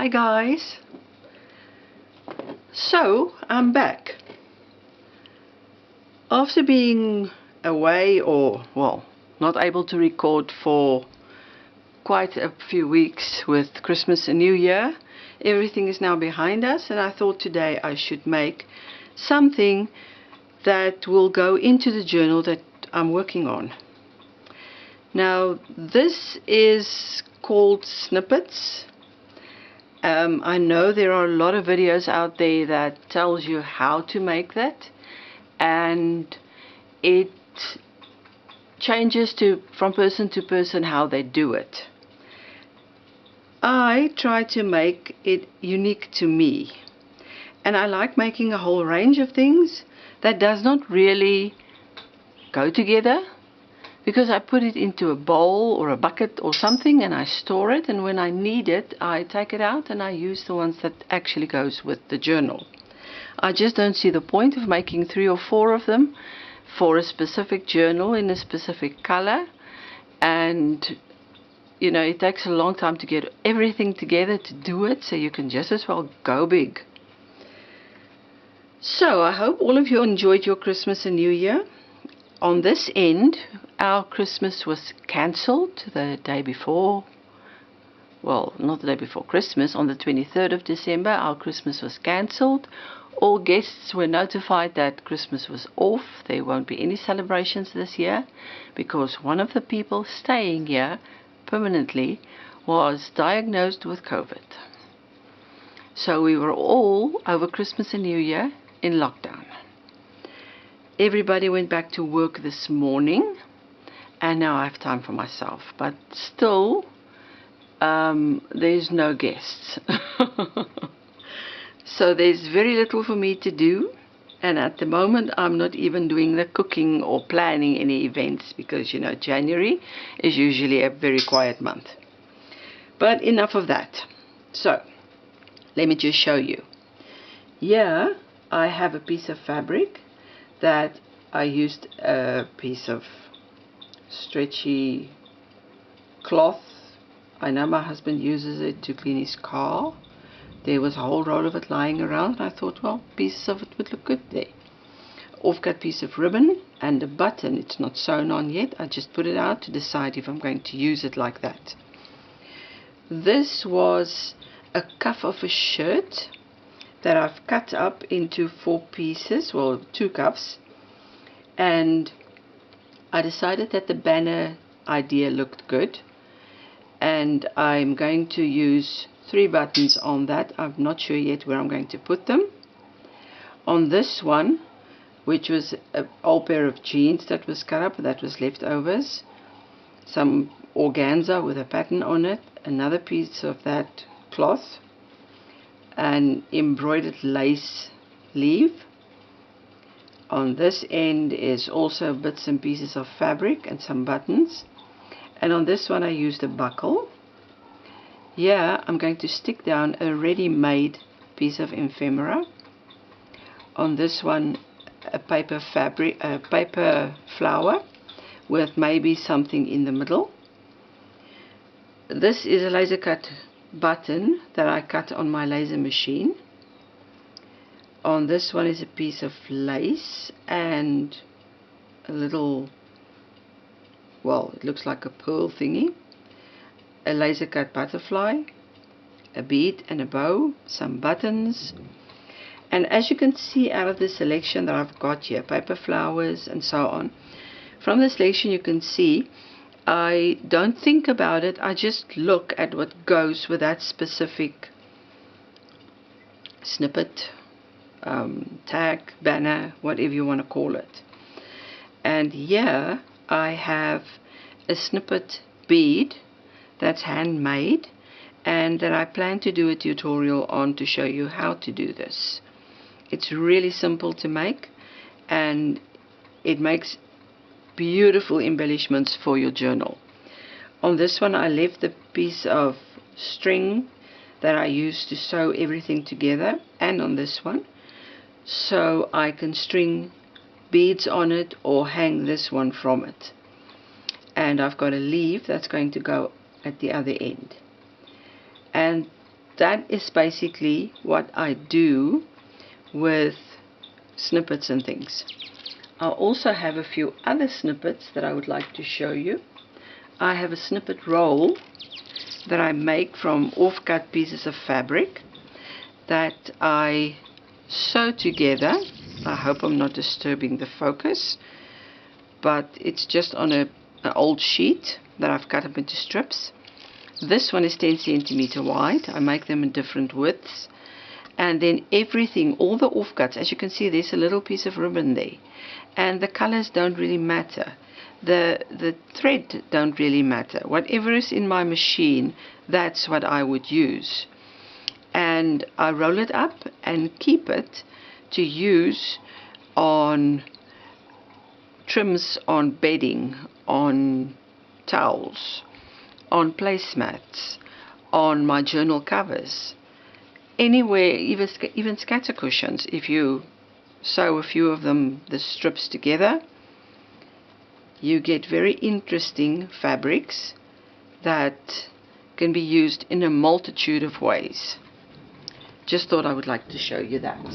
Hi guys. So I'm back. After being away, or well, not able to record for quite a few weeks with Christmas and New Year, everything is now behind us, and I thought today I should make something that will go into the journal that I'm working on. Now this is called Snippets. I know there are a lot of videos out there that tells you how to make that, and it changes from person to person how they do it. I try to make it unique to me, and I like making a whole range of things that does not really go together, because I put it into a bowl or a bucket or something and I store it, and when I need it I take it out and I use the ones that actually goes with the journal. I just don't see the point of making 3 or 4 of them for a specific journal in a specific color, and you know, it takes a long time to get everything together to do it, so you can just as well go big. So I hope all of you enjoyed your Christmas and New Year. On this end, our Christmas was cancelled the day before, well, not the day before Christmas, on the 23rd of December, our Christmas was cancelled. All guests were notified that Christmas was off. There won't be any celebrations this year, because one of the people staying here permanently was diagnosed with COVID. So we were all, over Christmas and New Year, in lockdown. Everybody went back to work this morning, and now I have time for myself, but still there's no guests. So there's very little for me to do, and at the moment I'm not even doing the cooking or planning any events, because you know, January is usually a very quiet month. But enough of that. So let me just show you. Here I have a piece of fabric that I used a piece of stretchy cloth. I know my husband uses it to clean his car. There was a whole roll of it lying around, and I thought, well, pieces of it would look good there. Off-cut piece of ribbon and a button. It's not sewn on yet. I just put it out to decide if I'm going to use it like that. This was a cuff of a shirt that I've cut up into 4 pieces, well, 2 cuffs, and I decided that the banner idea looked good, and I'm going to use 3 buttons on that. I'm not sure yet where I'm going to put them. On this one, which was an old pair of jeans that was cut up, that was leftovers, some organza with a pattern on it, another piece of that cloth, an embroidered lace sleeve. On this end is also bits and pieces of fabric and some buttons, and on this one I used a buckle. Here I'm going to stick down a ready-made piece of ephemera. On this one a paper flower with maybe something in the middle. This is a laser cut button that I cut on my laser machine. On this one is a piece of lace and a little, well, it looks like a pearl thingy, a laser cut butterfly, a bead and a bow, some buttons, and as you can see out of the selection that I've got here, paper flowers and so on, from the selection you can see I don't think about it, I just look at what goes with that specific snippet, tag, banner, whatever you want to call it. And here I have a snippet bead that's handmade, and that I plan to do a tutorial on to show you how to do this. It's really simple to make, and it makes beautiful embellishments for your journal. On this one I left the piece of string that I used to sew everything together, and on this one, so I can string beads on it or hang this one from it. And I've got a leaf that's going to go at the other end. And that is basically what I do with snippets and things. I also have a few other snippets that I would like to show you. I have a snippet roll that I make from off-cut pieces of fabric that I sew together. I hope I'm not disturbing the focus, but it's just on an old sheet that I've cut up into strips. This one is 10 centimeter wide. I make them in different widths, and then everything, all the offcuts, as you can see, there's a little piece of ribbon there, and the colors don't really matter. The thread don't really matter. Whatever is in my machine, that's what I would use. And I roll it up and keep it to use on trims, on bedding, on towels, on placemats, on my journal covers, anywhere, even scatter cushions. If you sew a few of them, the strips together, you get very interesting fabrics that can be used in a multitude of ways. Just thought I would like to show you that.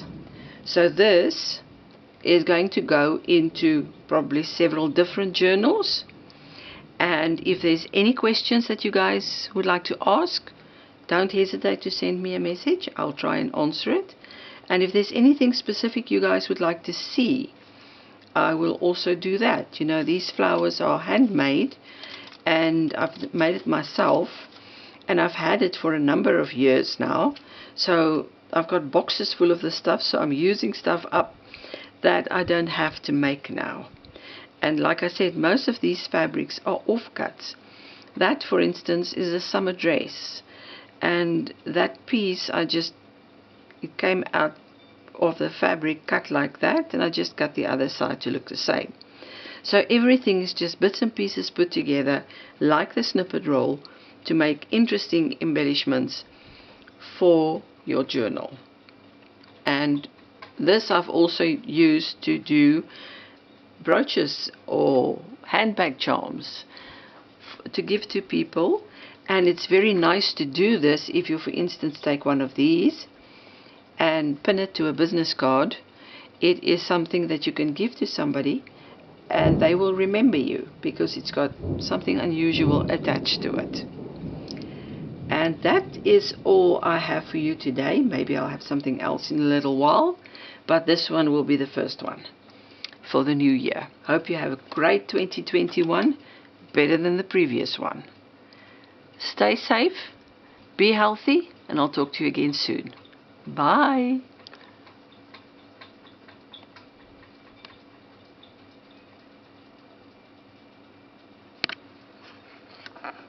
So this is going to go into probably several different journals, and if there's any questions that you guys would like to ask, don't hesitate to send me a message. I'll try and answer it. And if there's anything specific you guys would like to see, I will also do that. You know, these flowers are handmade, and I've made it myself, and I've had it for a number of years now. So I've got boxes full of the stuff, so I'm using stuff up that I don't have to make now. And like I said, most of these fabrics are offcuts. That, for instance, is a summer dress, and that piece it came out of the fabric cut like that, and I just cut the other side to look the same. So everything is just bits and pieces put together like the snippet roll to make interesting embellishments for your journal. And this I've also used to do brooches or handbag charms to give to people. And it's very nice to do this if you, for instance, take one of these and pin it to a business card. It is something that you can give to somebody and they will remember you because it's got something unusual attached to it. And that is all I have for you today. Maybe I'll have something else in a little while, but this one will be the first one for the new year. Hope you have a great 2021, better than the previous one. Stay safe, be healthy, and I'll talk to you again soon. Bye.